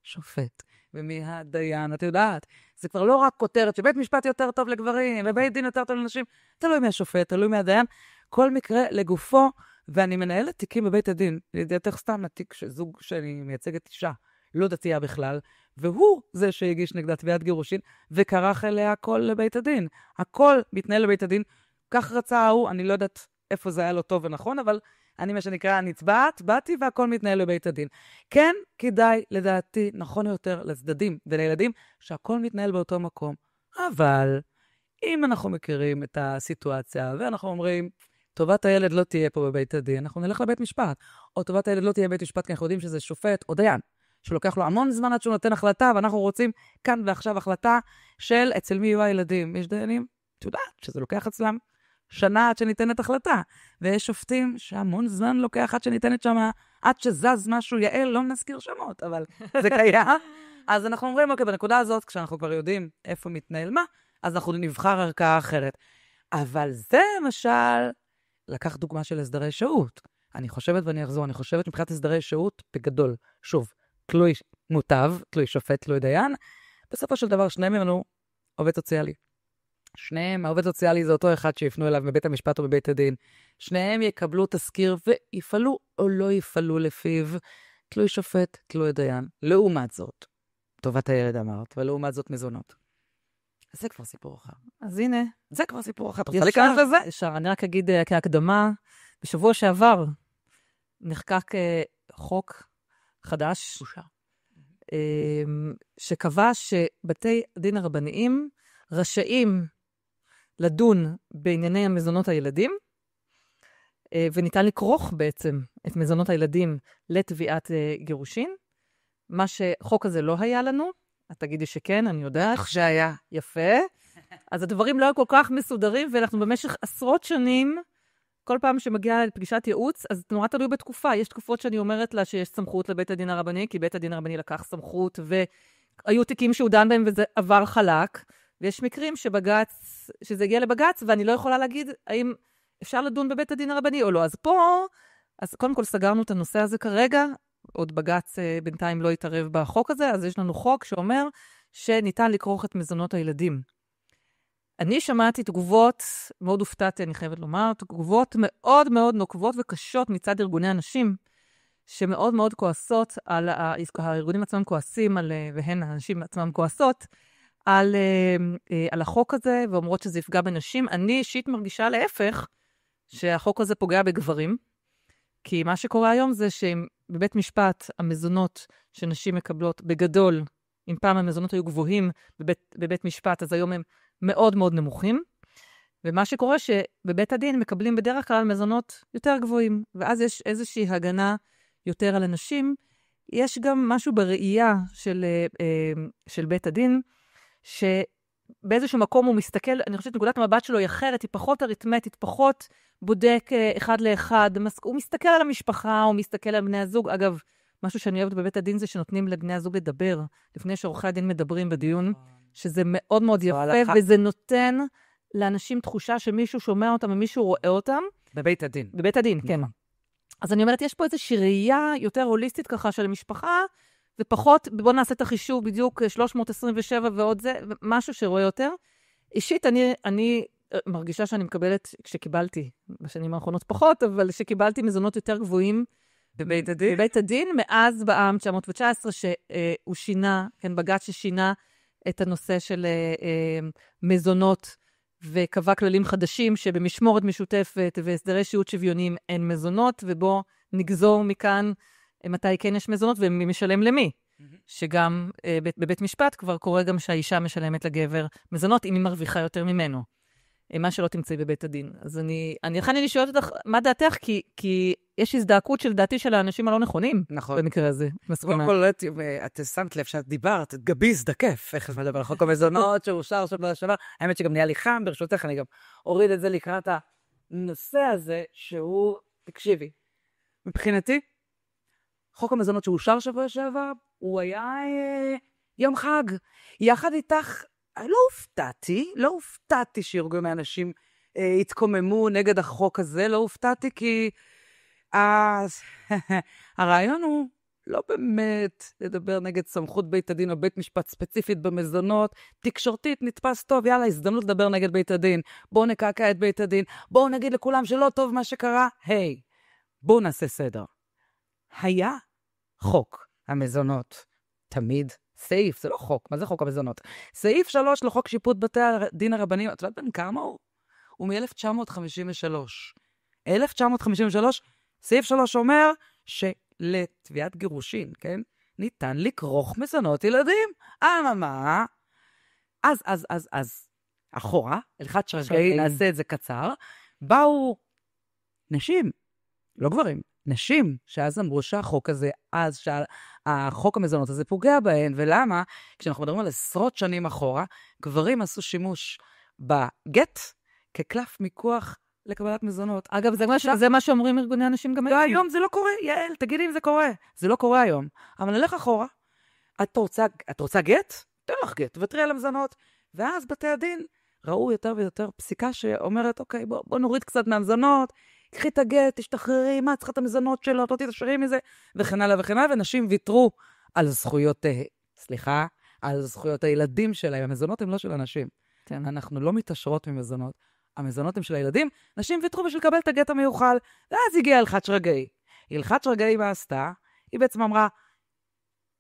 השופט ומי הדיין, את יודעת. זה כבר לא רק כותרת שבית משפט יותר טוב לגברים, ובית דין יותר טוב לנשים, תלוי מי השופט, תלוי מי הדיין, כל מקרה לגופו, ואני מנהלת תיקים בבית הדין, לידיעתך סתם התיק שזוג שאני מייצגת אישה, לא דתייה בכלל, והוא זה שהגיש נגדה תביעת גירושין, וקרח אליה הכל לבית הדין. הכל מתנהל לבית הדין, כך רצה ההוא, אני לא יודעת איפה זה היה לו טוב ונכון, אבל אני מה שנקרא נצבעת, באתי והכל מתנהל בבית הדין. כן, כדאי, לדעתי, נכון יותר לצדדים ולילדים, שהכל מתנהל באותו מקום. אבל, אם אנחנו מכירים את הסיטואציה, ואנחנו אומרים, טובת הילד לא תהיה פה בבית הדין, אנחנו נלך לבית משפט. או טובת הילד לא תהיה בבית משפט, כי אנחנו יודעים שזה שופט או דיין, שלוקח לו המון זמן עד שהוא נותן החלטה, ואנחנו רוצים כאן ועכשיו החלטה של אצל מי יהיו הילדים. יש דיינים, אתה יודעת, שזה לוקח אצלם שנה עד שניתנת החלטה. ויש שופטים שהמון זמן לוקח עד שניתנת שם, עד שזז משהו, יעל, לא נזכיר שמות, אבל זה קיים. אז אנחנו אומרים, אוקיי, בנקודה הזאת, כשאנחנו כבר יודעים איפה מתנהל מה, אז אנחנו נבחר ערכאה אחרת. אבל זה, למשל, לקח דוגמה של הסדרי שהות. אני חושבת ואני אחזור, אני חושבת מבחינת הסדרי שהות בגדול. שוב, תלוי מוטב, תלוי שופט, תלוי דיין. בסופו של דבר, שניהם ממנו עובד סוציאלי. שניהם, העובד סוציאלי זה אותו אחד שיפנו אליו בבית המשפט או בבית הדין. שניהם יקבלו תזכיר ויפעלו או לא יפעלו לפיו. תלוי שופט, תלוי דיין. לעומת זאת, טובת הילד אמרת, ולעומת זאת מזונות. זה כבר סיפור אחר.
אז הנה.
זה כבר סיפור אחר. אתה רוצה להיכנס לזה?
ישר, אני רק אגיד כהקדמה, בשבוע שעבר נחקק חוק חדש, שקבע שבתי הדין הרבניים רשאים לדון בענייני המזונות הילדים, וניתן לכרוך בעצם את מזונות הילדים לתביעת גירושין. מה שחוק הזה לא היה לנו, את תגידי שכן, אני יודעת.
שהיה.
יפה. אז הדברים לא היו כל כך מסודרים, ואנחנו במשך עשרות שנים, כל פעם שמגיעה לפגישת ייעוץ, אז נורא תלוי בתקופה. יש תקופות שאני אומרת לה שיש סמכות לבית הדין הרבני, כי בית הדין הרבני לקח סמכות, והיו תיקים שהוא דן בהם וזה עבר חלק, ויש מקרים שזה הגיע לבגץ, ואני לא יכולה להגיד האם אפשר לדון בבית הדין הרבני או לא. אז פה, אז קודם כל סגרנו את הנושא הזה כרגע, עוד בגץ בינתיים לא יתערב בחוק הזה, אז יש לנו חוק שאומר שניתן לכרוך את מזונות הילדים. אני שמעתי תגובות, מאוד הופתעתי, אני חייבת לומר, תגובות מאוד מאוד נוקבות וקשות מצד ארגוני הנשים, שמאוד מאוד כועסות, הארגונים עצמם כועסים, והן הנשים עצמם כועסות, על החוק הזה, ואומרות שזה יפגע בנשים. אני אישית מרגישה להפך, שהחוק הזה פוגע בגברים, כי מה שקורה היום זה שבבית משפט המזונות שנשים מקבלות בגדול, אם פעם המזונות היו גבוהים בבית משפט, אז היום הם מאוד מאוד נמוכים, ומה שקורה שבבית הדין מקבלים בדרך כלל מזונות יותר גבוהים, ואז יש איזושהי הגנה יותר על אנשים. יש גם משהו בראייה של בית הדין, שבאיזשהו מקום הוא מסתכל, אני חושבת נקודת המבט שלו היא אחרת, היא פחות אריתמטית, פחות בודק אחד לאחד, הוא מסתכל על המשפחה, הוא מסתכל על בני הזוג. אגב, משהו שאני אוהבת בבית הדין זה שנותנים לבני הזוג לדבר, לפני שעורכי הדין מדברים בדיון, שזה מאוד מאוד יפה, וזה נותן לאנשים תחושה שמישהו שומע אותם ומישהו רואה אותם.
בבית הדין.
בבית הדין, כן. אז אני אומרת, יש פה איזושהי ראייה יותר הוליסטית ככה של המשפחה, זה פחות, בואו נעשה את החישוב בדיוק 327 ועוד זה, משהו שרואה יותר. אישית, אני מרגישה שאני מקבלת, כשקיבלתי, בשנים האחרונות פחות, אבל שקיבלתי מזונות יותר גבוהים
בבית הדין?
בבית הדין, מאז בעם 919, שהוא שינה, כן, בג"ץ ששינה את הנושא של מזונות, וקבע כללים חדשים שבמשמורת משותפת והסדרי שהות שוויוניים אין מזונות, ובו נגזור מכאן מתי כן יש מזונות ומי משלם למי. שגם בבית משפט כבר קורה גם שהאישה משלמת לגבר מזונות, אם היא מרוויחה יותר ממנו. מה שלא תמצאי בבית הדין. אז אני שואלת אותך, מה דעתך? כי יש הזדעקות של דעתי של האנשים הלא נכונים.
נכון.
במקרה הזה.
קודם כל, את שמת לב שאת דיברת, את גבי הזדקף, איך את מדבר על חוק המזונות, שאושר שבוע שעבר. האמת שגם נהיה לי חם, ברשותך, אני גם אוריד את זה לקראת הנושא הזה, שהוא, תקשיבי, מבחינתי, חוק המזונות שאושר שבוע שעבר, הוא היה יום חג. יחד איתך, לא הופתעתי שארגוני אנשים התקוממו נגד החוק הזה, לא הופתעתי כי הרעיון הוא לא באמת לדבר נגד סמכות בית הדין או בית משפט ספציפית במזונות, תקשורתית נתפס טוב, יאללה, הזדמנות לדבר נגד בית הדין, בואו נקעקע את בית הדין, בואו נגיד לכולם שלא טוב מה שקרה, היי, בואו נעשה סדר. היה חוק המזונות, תמיד סעיף, זה לא חוק, מה זה חוק המזונות? סעיף 3 לחוק שיפוט בתי הדין הרבניים, את יודעת בן כמה הוא? הוא מ-1953. 1953, סעיף 3 אומר שלתביעת גירושין, כן? ניתן לכרוך מזונות ילדים. אממה, אז, אחורה, הלכת שרגאי, נעשה את זה קצר, באו נשים, לא גברים, נשים, שאז אמרו שהחוק הזה, אז שהחוק המזונות הזה פוגע בהן, ולמה? כשאנחנו מדברים על עשרות שנים אחורה, גברים עשו שימוש בגט כקלף מיקוח לקבלת מזונות.
אגב, זה מה שאומרים ארגוני אנשים גם
היום. לא, היום זה לא קורה, יעל, תגידי אם זה קורה. זה לא קורה היום. אבל נלך אחורה. את רוצה גט? תן לך גט, ותראי על המזונות. ואז בתי הדין ראו יותר ויותר פסיקה שאומרת, אוקיי, בוא נוריד קצת מהמזונות, קחי את הגט, תשתחררי, מה צריכה את המזונות שלו, לא תתשחררי מזה, וכן הלאה וכן הלאה, ונשים ויתרו על זכויות הילדים שלהם. המזונות הם לא של אנשים. כן. אנחנו לא מתעשרות ממזונות. המזונות הם של הילדים, נשים ויתרו בשביל לקבל את הגט המיוחל, ואז הגיעה הלכת שרגאי. הלכת שרגאי מה עשתה? היא בעצם אמרה,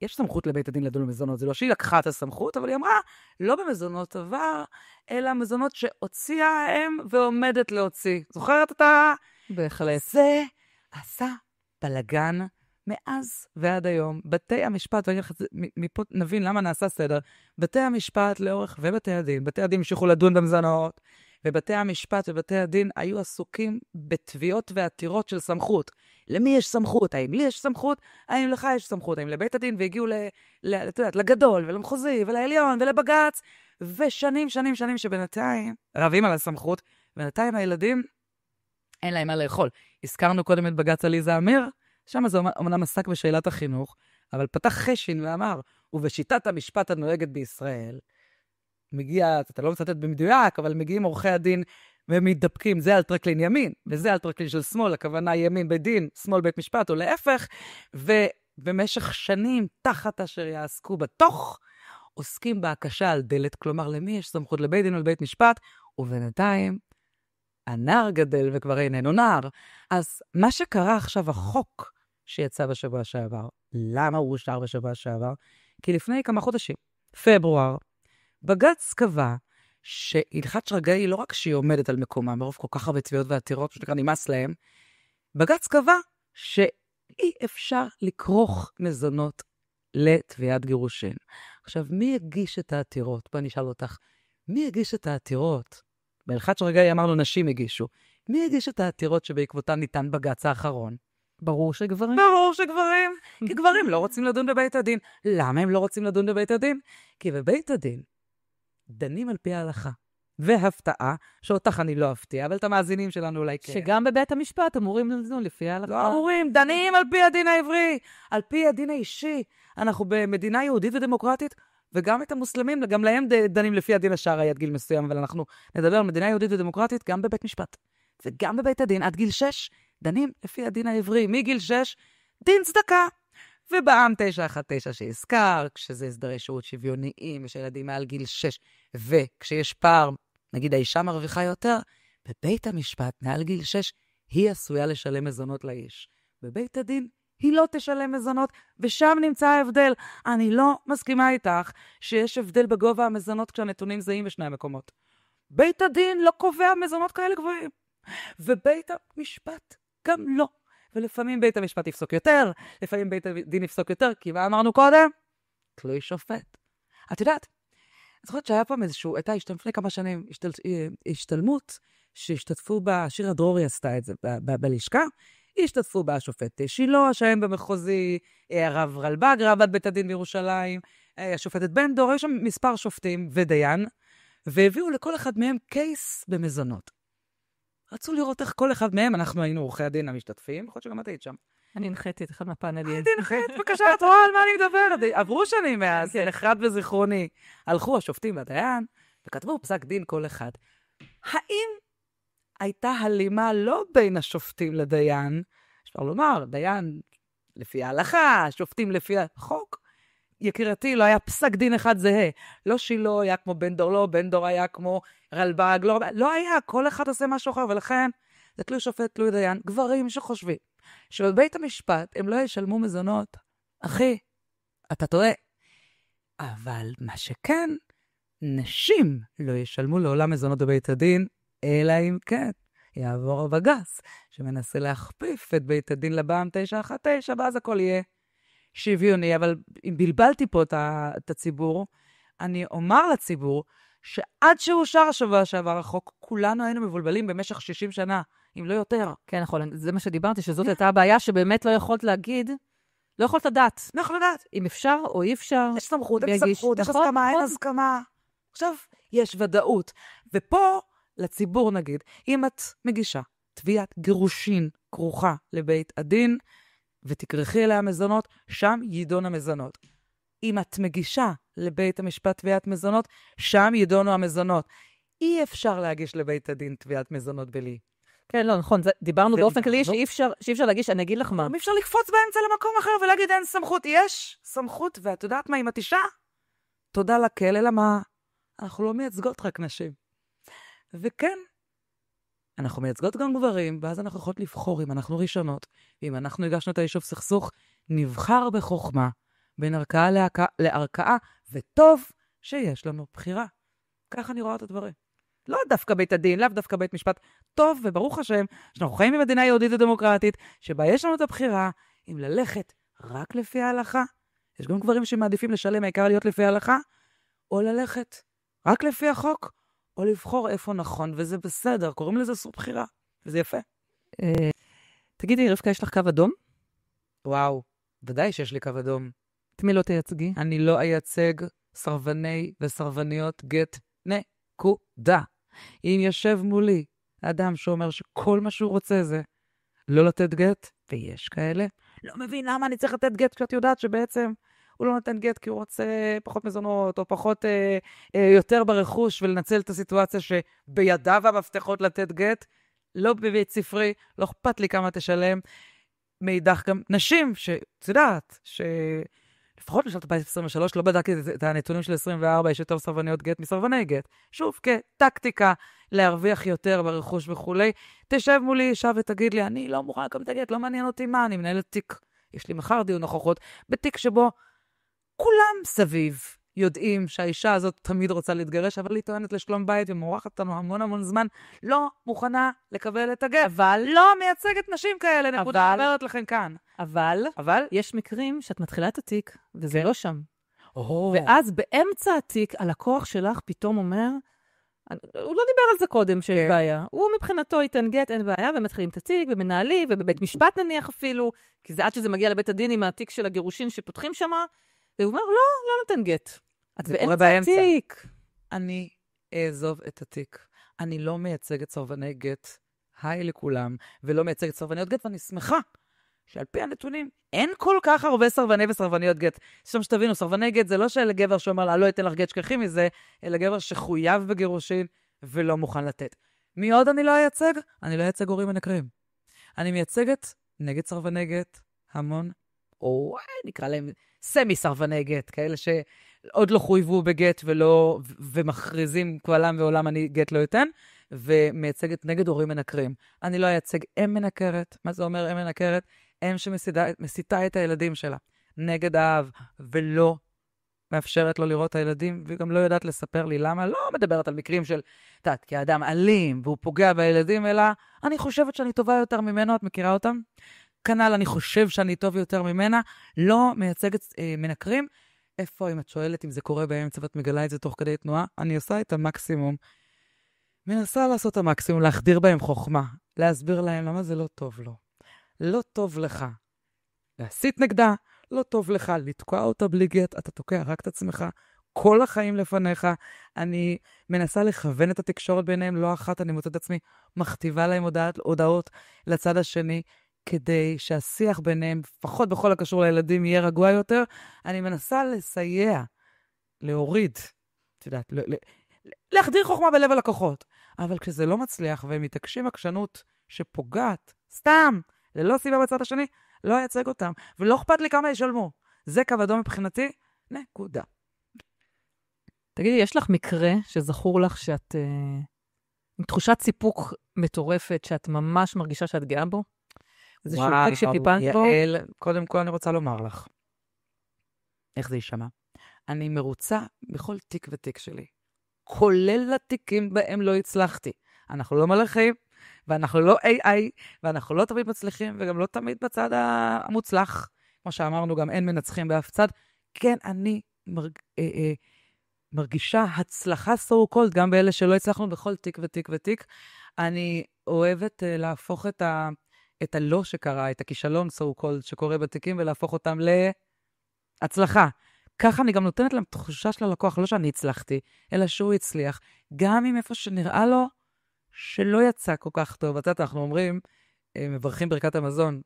יש סמכות לבית הדין לדון במזונות, זה לא שהיא לקחה את הסמכות, אבל היא אמרה, לא במזונות עבר, אלא מזונות שהוציאה האם ועומדת להוציא. זוכרת אתה?
בהחלט.
זה עשה בלגן מאז ועד היום. בתי המשפט, ומפה נבין למה נעשה סדר, בתי המשפט לאורך ובתי הדין, בתי הדין המשיכו לדון במזונות, ובתי המשפט ובתי הדין היו עסוקים בתביעות ועתירות של סמכות. למי יש סמכות? האם לי יש סמכות? האם לך יש סמכות? האם לבית הדין? והגיעו לגדול ולמחוזי ולעליון ולבגץ, ושנים שבינתיים רבים על הסמכות, ובינתיים הילדים אין להם מה לאכול. הזכרנו קודם את בגץ עליזה אמיר, שם זה אומנם עסק בשאלת החינוך, אבל פתח חשין ואמר, ובשיטת המשפט הנוהגת בישראל, מגיע, אתה לא מצטט במדויק, אבל מגיעים עורכי הדין ומתדפקים, זה על טרקלין ימין, וזה על טרקלין של שמאל, הכוונה ימין בדין, שמאל בית משפט, או להפך, ובמשך שנים, תחת אשר יעסקו בתוך, עוסקים בהקשה על דלת, כלומר, למי יש סמכות לבית דין או לבית משפט, ובינתיים, הנער גדל וכבר איננו נער. אז מה שקרה עכשיו, החוק שיצא בשבוע שעבר, למה הוא אושר בשבוע שעבר? כי לפני כמה חודשים, פברואר, בג"ץ קבע שהלכת שרגאי לא רק שהיא עומדת על מקומה, מרוב כל כך הרבה תביעות ועתירות, שנקרא נמאס להם, בג"ץ קבע שאי אפשר לכרוך מזונות לתביעת גירושין. עכשיו, מי הגיש את העתירות? בוא נשאל אותך, מי הגיש את העתירות? בהלכת שרגאי אמרנו נשים הגישו. מי הגיש את העתירות שבעקבותן ניתן בג"ץ האחרון?
ברור שגברים.
ברור שגברים. כי גברים לא רוצים לדון בבית הדין. למה הם לא רוצים לדון בבית הדין? כי בבית הדין דנים על פי ההלכה. והפתעה, שאותך אני לא אפתיע, אבל את המאזינים שלנו אולי כן.
שגם בבית המשפט אמורים לדון לפי ההלכה.
לא אמורים, דנים על פי הדין העברי, על פי הדין האישי. אנחנו במדינה יהודית ודמוקרטית, וגם את המוסלמים, גם להם דנים לפי הדין השרעי עד גיל מסוים, אבל אנחנו נדבר על מדינה יהודית ודמוקרטית גם בבית משפט. וגם בבית הדין עד גיל 6, דנים לפי הדין העברי. מגיל 6, דין צדקה. ובעם 919 שהזכר, כשזה הסדרי שירות שוויוניים, ושילדים מעל גיל 6, וכשיש פער, נגיד האישה מרוויחה יותר, בבית המשפט, מעל גיל 6, היא עשויה לשלם מזונות לאיש. בבית הדין, היא לא תשלם מזונות, ושם נמצא ההבדל. אני לא מסכימה איתך שיש הבדל בגובה המזונות כשהנתונים זהים בשני המקומות. בית הדין לא קובע מזונות כאלה גבוהים, ובית המשפט גם לא. ולפעמים בית המשפט יפסוק יותר, לפעמים בית הדין יפסוק יותר, כי מה אמרנו קודם? תלוי שופט. את יודעת, אני זוכרת שהיה פעם הייתה לפני כמה שנים השתלמות שהשתתפו בה, שירה דרורי עשתה את זה בלשכה, השתתפו בה השופט שילה, שהם במחוזי, הרב רלב"ג, רב בית הדין בירושלים, השופטת בן דור, היו שם מספר שופטים ודיין, והביאו לכל אחד מהם קייס במזונות. רצו לראות איך כל אחד מהם, אנחנו היינו עורכי הדין המשתתפים, יכול להיות שגם את היית שם.
אני הנחיתי את אחד מהפאנלים.
תנחית, בבקשה, את רואה על מה אני מדברת. עברו שנים מאז, נחרד בזיכרוני. הלכו השופטים והדיין, וכתבו פסק דין כל אחד. האם הייתה הלימה לא בין השופטים לדיין, אפשר לומר, דיין לפי ההלכה, שופטים לפי החוק, יקירתי, לא היה פסק דין אחד זהה. לא שילה היה כמו בן דור, לא בן דור היה כמו רלב"ג, לא היה, כל אחד עושה משהו אחר, ולכן זה תלוי שופט, תלוי דיין, גברים שחושבים שבבית המשפט הם לא ישלמו מזונות. אחי, אתה טועה. אבל מה שכן, נשים לא ישלמו לעולם מזונות בבית הדין, אלא אם כן יעבור הבג"ץ, שמנסה להכפיף את בית הדין לבעם 919, ואז הכל יהיה שוויוני. אבל אם בלבלתי פה את הציבור, אני אומר לציבור, שעד שאושר השבוע שעבר החוק, כולנו היינו מבולבלים במשך 60 שנה, אם לא יותר.
כן, נכון, זה מה שדיברתי, שזאת הייתה הבעיה שבאמת לא יכולת להגיד, לא יכולת לדעת.
לא יכולת לדעת.
אם אפשר או אי אפשר.
יש סמכות, אין סמכות, יש הסכמה, אין הסכמה. עכשיו, יש ודאות. ופה, לציבור נגיד, אם את מגישה תביעת גירושין כרוכה לבית הדין, ותקרחי אליה מזונות, שם יידון המזונות. אם את מגישה לבית המשפט תביעת מזונות, שם יידונו המזונות. אי אפשר להגיש לבית הדין תביעת מזונות בלי.
כן, לא, נכון, דיברנו באופן כללי שאי אפשר להגיש, אני אגיד לך מה.
אי אפשר לקפוץ באמצע למקום אחר ולהגיד אין סמכות. יש סמכות, ואת יודעת מה, אם את אישה, תודה לקל, אלא מה? אנחנו לא מייצגות רק נשים. וכן, אנחנו מייצגות גם גברים, ואז אנחנו יכולות לבחור אם אנחנו ראשונות, ואם אנחנו הגשנו את היישוב סכסוך, נבחר בחוכמה בין ערכאה לערכאה, וטוב שיש לנו בחירה. ככה אני רואה את הדברים. לא דווקא בית הדין, לאו דווקא בית משפט. טוב, וברוך השם, שאנחנו חיים במדינה יהודית ודמוקרטית, שבה יש לנו את הבחירה, אם ללכת רק לפי ההלכה, יש גם גברים שמעדיפים לשלם, העיקר להיות לפי ההלכה, או ללכת רק לפי החוק, או לבחור איפה נכון, וזה בסדר, קוראים לזה זכות בחירה, וזה יפה.
תגידי, רבקה, יש לך קו אדום?
וואו, ודאי שיש לי קו אדום.
את מי לא תייצגי?
אני לא אייצג סרבני וסרבניות גט נקודה. אם יושב מולי אדם שאומר שכל מה שהוא רוצה זה לא לתת גט, ויש כאלה, לא מבין למה אני צריך לתת גט כשאת יודעת שבעצם הוא לא נותן גט כי הוא רוצה פחות מזונות או פחות יותר ברכוש ולנצל את הסיטואציה שבידיו המפתחות לתת גט, לא בבית ספרי, לא אכפת לי כמה תשלם. מאידך גם נשים שאת יודעת לפחות בשנת 2023 לא בדקתי את הנתונים של 24, יש יותר סרבניות גט מסרבני גט. שוב, כטקטיקה להרוויח יותר ברכוש וכולי. תשב מולי אישה ותגיד לי, אני לא מוכנה לקבל את הגט, לא מעניין אותי מה, אני מנהלת תיק, יש לי מחר דיון הוכחות, בתיק שבו כולם סביב יודעים שהאישה הזאת תמיד רוצה להתגרש, אבל היא טוענת לשלום בית ומורחת אותנו המון זמן, לא מוכנה לקבל את הגט.
אבל
לא מייצגת נשים כאלה, נקודה אומרת לכם כאן.
אבל יש מקרים שאת מתחילה את התיק, וזה
כן.
לא שם. ואז באמצע התיק, הלקוח שלך פתאום אומר, הוא לא דיבר על זה קודם שיש בעיה. הוא מבחינתו ייתן גט, אין בעיה, ומתחילים את התיק, ומנהלים, ובבית משפט נניח אפילו, כי זה עד שזה מגיע לבית הדין עם התיק של הגירושין שפותחים שמה, והוא אומר, לא נותן גט. את באמצע התיק.
אני אעזוב את התיק. אני לא מייצגת סרבני גט, היי לכולם, ולא מייצגת סרבניות גט, ואני שמחה שעל פי הנתונים, אין כל כך הרבה סרבני וסרבניות גט. שם שתבינו, סרבני גט זה לא שלגבר שאומר לה, לא אתן לך גט שכחי מזה, אלא גבר שחויב בגירושין ולא מוכן לתת. מי עוד אני לא אייצג? אני לא אייצג הורים הנקרים. אני מייצגת נגד סרבני גט המון או נקרא להם סמי סרבני גט, כאלה שעוד לא חויבו בגט ומכריזים קבלם ועולם אני גט לא אתן, ומייצגת נגד הורים מנקרים. אני לא אייצג אם מנקרת. מה זה אומר אם מנקרת? אם שמסיתה את הילדים שלה נגד האב, ולא מאפשרת לו לראות את הילדים, וגם לא יודעת לספר לי למה. לא מדברת על מקרים של, כי האדם אלים, והוא פוגע בילדים, אלא אני חושבת שאני טובה יותר ממנו, את מכירה אותם? כנ"ל, אני חושב שאני טוב יותר ממנה, לא מייצגת מנקרים. איפה, אם את שואלת אם זה קורה באמצע ואת מגלה את זה תוך כדי תנועה, אני עושה את המקסימום. מנסה לעשות את המקסימום, להחדיר בהם חוכמה, להסביר להם למה זה לא טוב לו. לא טוב לך להסית נגדה, לא טוב לך לתקוע אותה בלי גט, אתה תוקע רק את עצמך, כל החיים לפניך. אני מנסה לכוון את התקשורת ביניהם, לא אחת אני מוצאת עצמי, מכתיבה להם הודעות לצד השני, כדי שהשיח ביניהם, לפחות בכל הקשור לילדים, יהיה רגוע יותר. אני מנסה לסייע, להוריד, את יודעת, להחדיר חוכמה בלב הלקוחות. אבל כשזה לא מצליח, והם מתעקשים עקשנות שפוגעת, סתם, ללא סיבה בצד השני, לא אייצג אותם. ולא אכפת לי כמה ישלמו. זה קו אדום מבחינתי, נקודה.
תגידי, יש לך מקרה שזכור לך שאת עם תחושת סיפוק מטורפת, שאת ממש מרגישה שאת גאה בו? זה שופק שטיפלת בו?
יעל, קודם כל אני רוצה לומר לך. איך זה יישמע? אני מרוצה בכל תיק ותיק שלי. כולל לתיקים בהם לא הצלחתי. אנחנו לא מלאכים, ואנחנו לא AI, ואנחנו לא תמיד מצליחים, וגם לא תמיד בצד המוצלח. כמו שאמרנו, גם אין מנצחים באף צד. כן, אני מרגישה הצלחה so called, גם באלה שלא הצלחנו בכל תיק ותיק ותיק. אני אוהבת להפוך את הלא שקרה, את הכישלון so called שקורה בתיקים, ולהפוך אותם להצלחה. ככה אני גם נותנת להם תחושה של הלקוח, לא שאני הצלחתי, אלא שהוא הצליח. גם אם איפה שנראה לו שלא יצא כל כך טוב. אנחנו אומרים, מברכים ברכת המזון,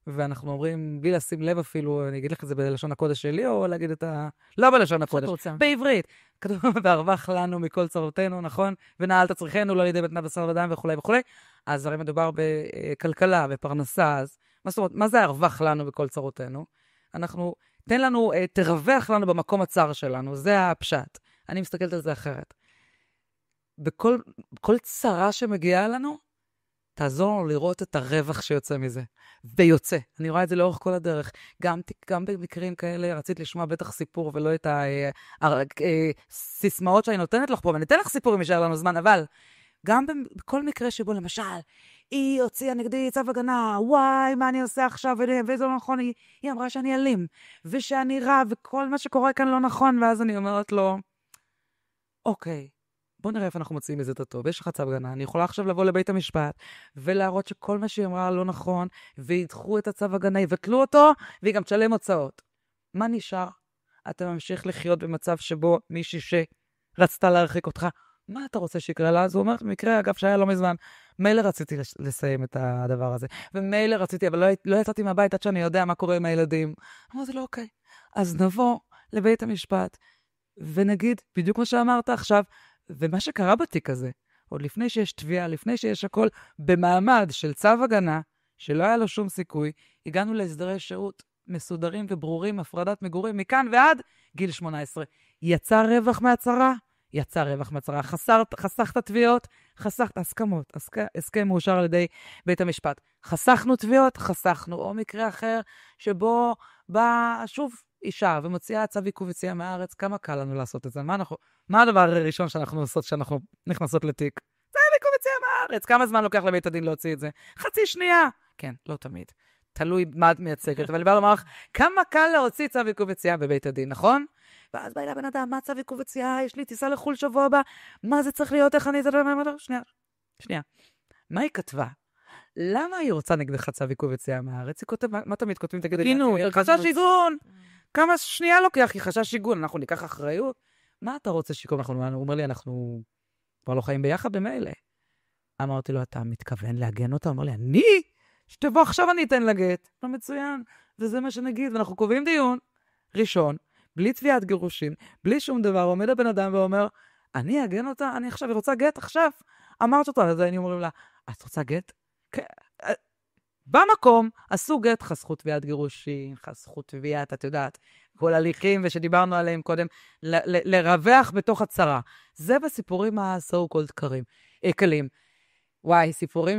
ואנחנו אומרים, בלי לשים לב אפילו, אני אגיד לך את זה בלשון הקודש שלי, או להגיד לא בלשון הקודש, בעברית. כתוב, והרווח לנו מכל צרותינו, נכון? ונעלת צריכנו, לא לידי בטנה בשר ודם וכו' וכו'. אז הרי מדובר בכלכלה, בפרנסה, אז מה זה הרווח לנו בכל צרותינו? תן לנו, תרווח לנו במקום הצר שלנו, זה הפשט. אני מסתכלת על זה אחרת. בכל צרה שמגיעה לנו, תעזור לנו לראות את הרווח שיוצא מזה. ויוצא. אני רואה את זה לאורך כל הדרך. גם במקרים כאלה רצית לשמוע בטח סיפור, ולא את הסיסמאות שאני נותנת לך פה, ואני אתן לך סיפור אם יישאר לנו זמן, אבל גם בכל מקרה שבו, למשל, היא הוציאה נגדי צו הגנה, וואי, מה אני עושה עכשיו, וזה לא נכון, היא אמרה שאני אלים, ושאני רע, וכל מה שקורה כאן לא נכון, ואז אני אומרת לו, אוקיי, בוא נראה איפה אנחנו מוצאים מזה את הטוב, יש לך צו הגנה, אני יכולה עכשיו לבוא לבית המשפט, ולהראות שכל מה שהיא אמרה לא נכון, וידחו את הצו הגנה, יבטלו אותו, והיא גם תשלם הוצאות. מה נשאר? אתה ממשיך לחיות במצב שבו מישהי שרצתה להרחיק אותך, מה אתה רוצה שיקרה לה? אז הוא אומר, מקרה, אגב, שהיה לא מזמן, מילא רציתי לסיים את הדבר הזה, ומילא רציתי, אבל לא יצאתי מהבית עד שאני יודע מה קורה עם הילדים. אמרתי לו, אוקיי, אז נבוא לבית המשפט, ונגיד, בדיוק מה שאמרת עכשיו, ומה שקרה בתיק הזה, עוד לפני שיש תביעה, לפני שיש הכל, במעמד של צו הגנה, שלא היה לו שום סיכוי, הגענו להסדרי שירות מסודרים וברורים, הפרדת מגורים, מכאן ועד גיל 18. יצא רווח מהצרה? יצא רווח מהצרה. חסכת תביעות? חסכת הסכמות. הסכם מאושר על ידי בית המשפט. חסכנו תביעות? חסכנו. או מקרה אחר שבו בא שוב אישה ומוציאה צו עיכוב יציאה מהארץ, כמה קל לנו לעשות את זה? מה הדבר הראשון שאנחנו עושות שאנחנו נכנסות לתיק? צו עיכוב יציאה מהארץ. כמה זמן לוקח לבית הדין להוציא את זה? חצי שנייה. כן, לא תמיד. תלוי מה את מייצגת. אבל אני באה לומר לך, כמה קל להוציא צו עיכוב יציאה בבית הדין, נכון? ואז בא אליי בן אדם, מה צו עיכוב יציאה? יש לי טיסה לחול שבוע הבא. מה זה צריך להיות? איך אני... שנייה. מה היא כתבה? למה היא רוצה נגדך צו עיכוב יציאה מהארץ? היא כותב, מה תמיד כותבים? תגידי, גינוי, חשש שיגון. כמה שנייה לוקח? כי חשש שיגון, אנחנו ניקח אחריות. מה אתה רוצה שיקום? הוא אומר לי, אנחנו כבר לא חיים ביחד במילא. אמרתי לו, אתה מתכוון להגן אותה? הוא אומר לי, אני? שתבוא עכשיו אני אתן לגט. לא מצוין. וזה מה שנגיד, ואנחנו קובעים דיון ראשון, בלי תביעת גירושים, בלי שום דבר, עומד הבן אדם ואומר, אני אגן אותה? אני עכשיו, היא רוצה גט עכשיו. אמרת אותו, אז אני אומרים לה, את רוצה גט? במקום, עשו גט, חסכו תביעת גירושין, חסכו תביעת, את יודעת, כל הליכים ושדיברנו עליהם קודם, לרווח בתוך הצרה. זה בסיפורים ה-so-called קלים. וואי, סיפורים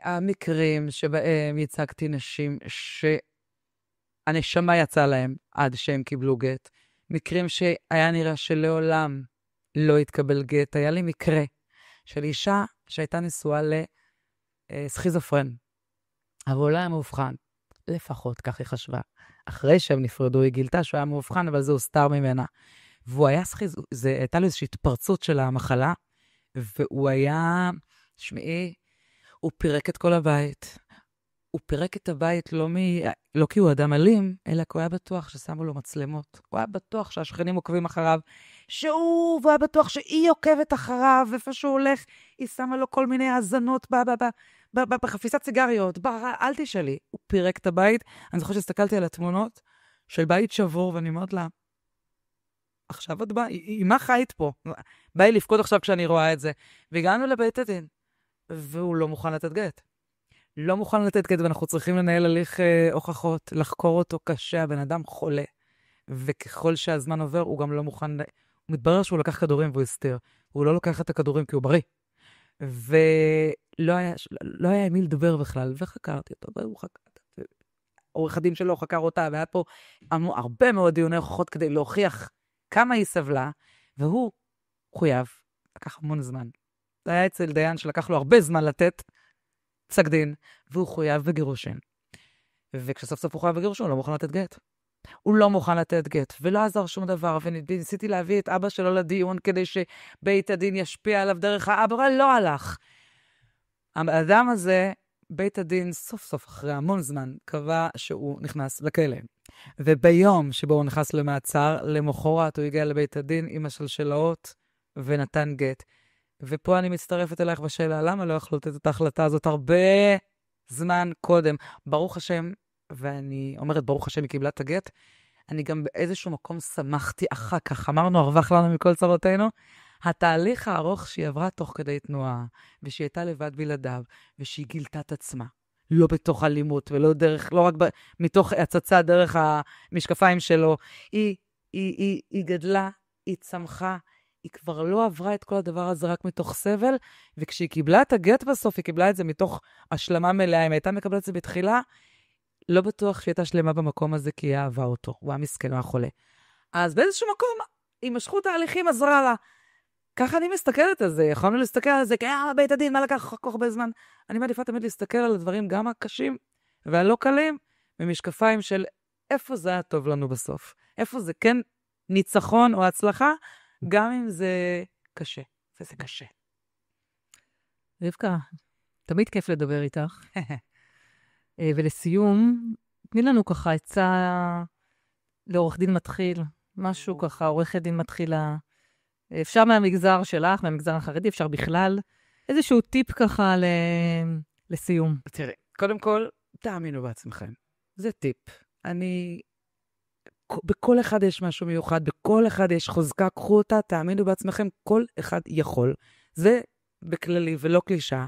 המקרים שבהם ייצגתי נשים שהנשמה יצאה להם עד שהם קיבלו גט. מקרים שהיה נראה שלעולם לא התקבל גט. היה לי מקרה של אישה שהייתה נשואה לסכיזופרן. אבל הוא לא היה מאובחן. לפחות כך היא חשבה. אחרי שהם נפרדו, היא גילתה שהוא היה מאובחן, אבל זה הוסתר ממנה. והוא היה הייתה לו איזושהי התפרצות של המחלה, והוא היה, שמעי, הוא פירק את כל הבית. הוא פירק את הבית לא כי הוא אדם אלים, אלא כי הוא היה בטוח ששמו לו מצלמות. הוא היה בטוח שהשכנים עוקבים אחריו, והוא היה בטוח שהיא עוקבת אחריו, איפה שהוא הולך, היא שמה לו כל מיני האזנות בחפיסת סיגריות, אל תשאלי. הוא פירק את הבית. אני זוכרת שהסתכלתי על התמונות של בית שבור, ואני אומרת לה, עכשיו את באה, היא מה חיית פה? באה לי לפקוד עכשיו כשאני רואה את זה. והגענו לבית הדין, והוא לא מוכן לתת גט. לא מוכן לתת גט, ואנחנו צריכים לנהל הליך הוכחות, לחקור אותו קשה, הבן אדם חולה. וככל שהזמן עובר, הוא גם לא מוכן, הוא מתברר שהוא לקח כדורים והוא הסתיר. הוא לא לוקח את הכדורים כי הוא בריא. ולא היה עם מי לדבר בכלל, וחקרתי אותו, והוא חקר. עורך הדין שלו חקר אותה, והיה פה הרבה מאוד דיוני הוכחות כדי להוכיח כמה היא סבלה, והוא חויב, לקח המון זמן. זה היה אצל דיין שלקח לו הרבה זמן לתת פסק דין, והוא חויב בגירושין. וכשסוף סוף הוא חויב בגירושין, הוא לא מוכן לתת גט. הוא לא מוכן לתת גט, ולא עזר שום דבר, וניסיתי להביא את אבא שלו לדיון, כדי שבית הדין ישפיע עליו דרך האבא, לא הלך. האדם הזה, בית הדין, סוף סוף אחרי המון זמן, קבע שהוא נכנס לכלא. וביום שבו הוא נכנס למעצר, למחרת הוא הגיע לבית הדין עם השלשלאות, ונתן גט. ופה אני מצטרפת אלייך בשאלה, למה לא יכלו לתת את ההחלטה הזאת הרבה זמן קודם? ברוך השם, ואני אומרת, ברוך השם, היא קיבלה את הגט, אני גם באיזשהו מקום שמחתי אחר כך, אמרנו, הרווח לנו מכל צרותינו, התהליך הארוך שהיא עברה תוך כדי תנועה, ושהיא הייתה לבד בלעדיו, ושהיא גילתה את עצמה, לא בתוך אלימות, ולא דרך, לא רק מתוך הצצה דרך המשקפיים שלו, היא גדלה, היא צמחה, היא כבר לא עברה את כל הדבר הזה רק מתוך סבל, וכשהיא קיבלה את הגט בסוף, היא קיבלה את זה מתוך השלמה מלאה, אם הייתה מקבלת את זה בתחילה, לא בטוח שהיא הייתה שלמה במקום הזה, כי היא אהבה אותו, הוא היה מסכן, הוא היה חולה. אז באיזשהו מקום, הימשכות ההליכים עזרה לה. ככה אני מסתכלת על זה, יכולנו להסתכל על זה, כי בית הדין, מה לקח כל כך הרבה זמן? אני מעדיפה תמיד להסתכל על הדברים גם הקשים והלא קלים, במשקפיים של איפה זה היה טוב לנו בסוף. איפה זה כן ניצחון או הצלחה, גם אם זה קשה, וזה קשה.
רבקה, תמיד כיף לדבר איתך. ולסיום, תני לנו ככה עצה לעורך דין מתחיל, משהו ככה, עורכת דין מתחילה. אפשר מהמגזר שלך, מהמגזר החרדי, אפשר בכלל. איזשהו טיפ ככה לסיום.
תראי, קודם כל, תאמינו בעצמכם. זה טיפ. בכל אחד יש משהו מיוחד, בכל אחד יש חוזקה, קחו אותה, תאמינו בעצמכם, כל אחד יכול. זה בכללי ולא קלישה.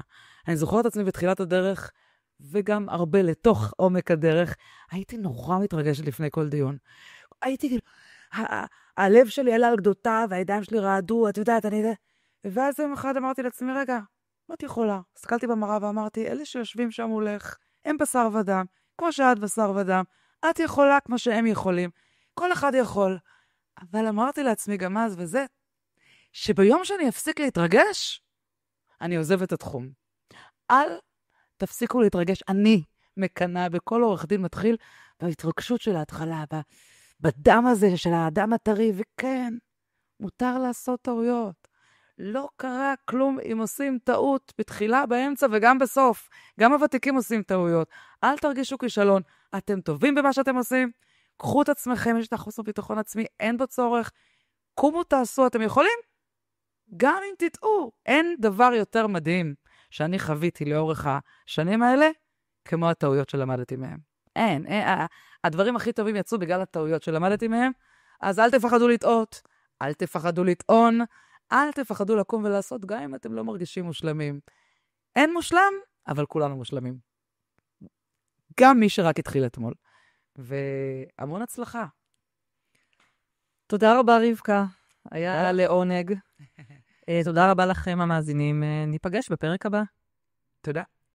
אני זוכרת את עצמי בתחילת הדרך, וגם הרבה לתוך עומק הדרך, הייתי נורא מתרגשת לפני כל דיון. הייתי כאילו, הלב שלי עלה על גדותיו, והידיים שלי רעדו, את יודעת, ואז יום אחד אמרתי לעצמי, רגע, מה את יכולה? הסתכלתי במראה ואמרתי, אלה שיושבים שם מולך, הם בשר ודם, כמו שאת בשר ודם, את יכולה כמו שהם יכולים, כל אחד יכול. אבל אמרתי לעצמי גם אז, וזה, שביום שאני אפסיק להתרגש, אני עוזב את התחום. אל תפסיקו להתרגש. אני מקנה בכל עורך דין מתחיל, בהתרגשות של ההתחלה, בדם הזה של האדם הטרי, וכן, מותר לעשות טעויות. לא קרה כלום אם עושים טעות בתחילה, באמצע וגם בסוף. גם הוותיקים עושים טעויות. אל תרגישו כישלון. אתם טובים במה שאתם עושים. קחו את עצמכם, יש את חוסר ביטחון עצמי, אין בו צורך. קומו תעשו, אתם יכולים? גם אם תטעו. אין דבר יותר מדהים שאני חוויתי לאורך השנים האלה, כמו הטעויות שלמדתי מהם. אין. הדברים הכי טובים יצאו בגלל הטעויות שלמדתי מהם, אז אל תפחדו לטעות, אל תפחדו לטעון, אל תפחדו לקום ולעשות, גם אם אתם לא מרגישים מושלמים. אין מושלם, אבל כולנו מושלמים. גם מי שרק התחיל אתמול. והמון הצלחה.
תודה רבה, רבקה. היה לעונג. תודה רבה לכם המאזינים. ניפגש בפרק הבא.
תודה.